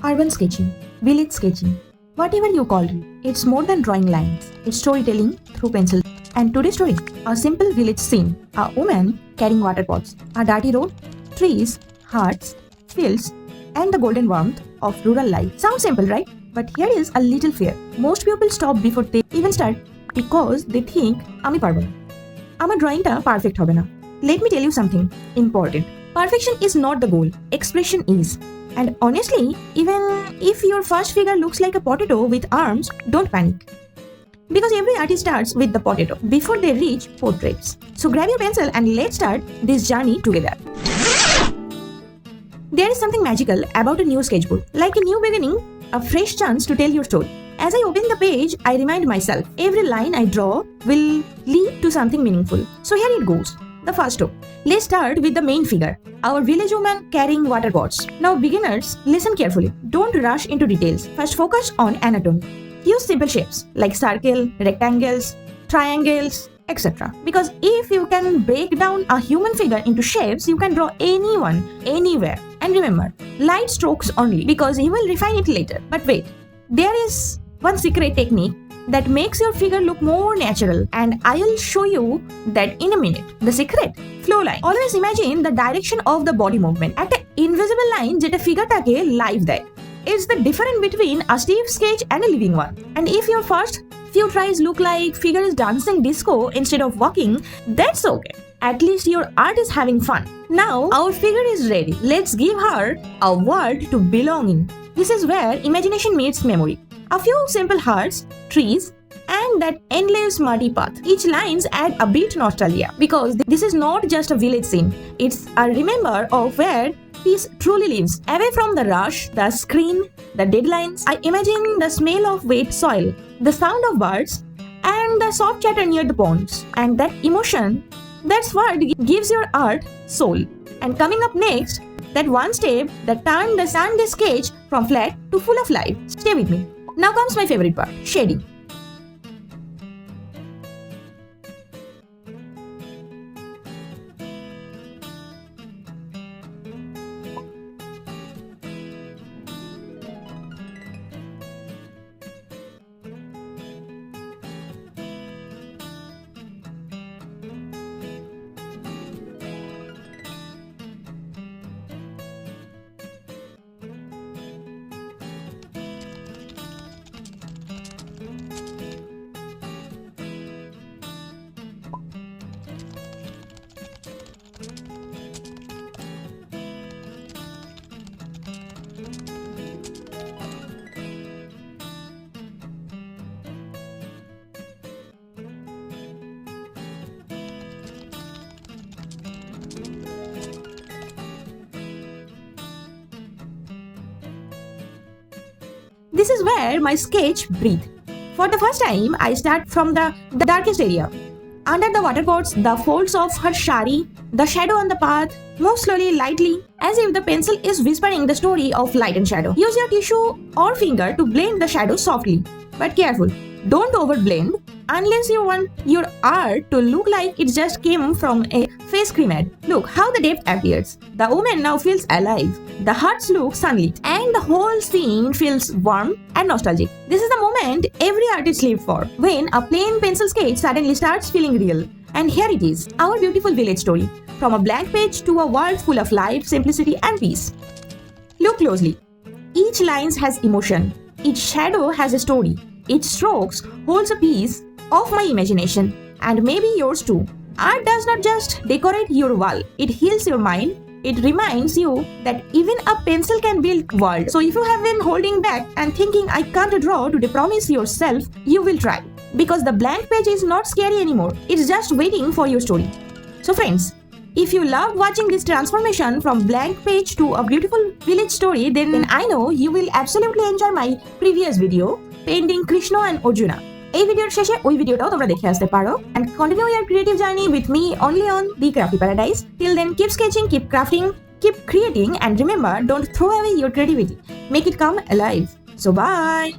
urban sketching, village sketching, whatever you call it, it's more than drawing lines. It's storytelling through pencil. And today's story, a simple village scene, a woman carrying water pots, a dirty road, trees, hearts, fields, and the golden warmth of rural life. Sounds simple, right? But here is a little fear. Most people stop before they even start because they think, আমি পারবো না, আমার drawingটা perfect হবে না. Let me tell you something important. Perfection is not the goal. Expression is. And honestly, even if your first figure looks like a potato with arms, don't panic. Because every artist starts with the potato before they reach portraits. So grab your pencil and let's start this journey together. There is something magical about a new sketchbook. Like a new beginning, a fresh chance to tell your story. As I open the page, I remind myself, every line I draw will lead to something meaningful. So here it goes. The first step. Let's start with the main figure, our village woman carrying water pots. Now beginners, listen carefully. Don't rush into details. First focus on anatomy. Use simple shapes like circle, rectangles, triangles, etc. Because if you can break down a human figure into shapes, you can draw anyone, anywhere. And remember, light strokes only because you will refine it later. But wait, there is one secret technique that makes your figure look more natural, and I'll show you that in a minute. The secret, flow line. Always imagine the direction of the body movement. At an invisible line যেটা ফিগারটাকে live দেয়. It's the difference between a stiff sketch and a living one. And if your first few tries look like figure is dancing disco instead of walking, that's okay. At least your art is having fun. Now our figure is ready. Let's give her a world to belong in. This is where imagination meets memory. A few simple hearts, trees, and that endless muddy path. Each lines add a bit nostalgia because this is not just a village scene. It's a remember of where peace truly lives. Away from the rush, the screen, the deadlines, I imagine the smell of wet soil, the sound of birds, and the soft chatter near the ponds. And that emotion, that's what gives your art soul. And coming up next, that one step that turned the Sunday sketch from flat to full of life. Stay with me. Now comes my favorite part, shading. This is where my sketch breathes. For the first time, I start from the darkest area. Under the water pots, the folds of her shari, the shadow on the path, move slowly, lightly, as if the pencil is whispering the story of light and shadow. Use your tissue or finger to blend the shadow softly. But careful, don't overblend unless you want your art to look like it just came from a face cream ad. Look how the depth appears. The woman now feels alive. The hearts look sunlit and the whole scene feels warm and nostalgic. This is the moment every artist lives for, when a plain pencil sketch suddenly starts feeling real. And here it is, our beautiful village story. From a blank page to a world full of life, simplicity and peace. Look closely. Each line has emotion. Each shadow has a story. Each stroke holds a piece of my imagination, and maybe yours too. Art does not just decorate your wall, it heals your mind. It reminds you that even a pencil can build world. So if you have been holding back and thinking I can't draw, to promise yourself you will try. Because the blank page is not scary anymore. It's just waiting for your story. So friends, if you love watching this transformation from blank page to a beautiful village story, then I know you will absolutely enjoy my previous video, painting Krishna and Arjuna. এই ভিডিওর শেষে ওই ভিডিওটাও তোমরা দেখে আসতে পারো and continue your creative journey with me only on the Crafty Paradise. Till then, keep sketching, keep crafting, keep creating, and remember, don't throw away your creativity. Make it come alive. So bye.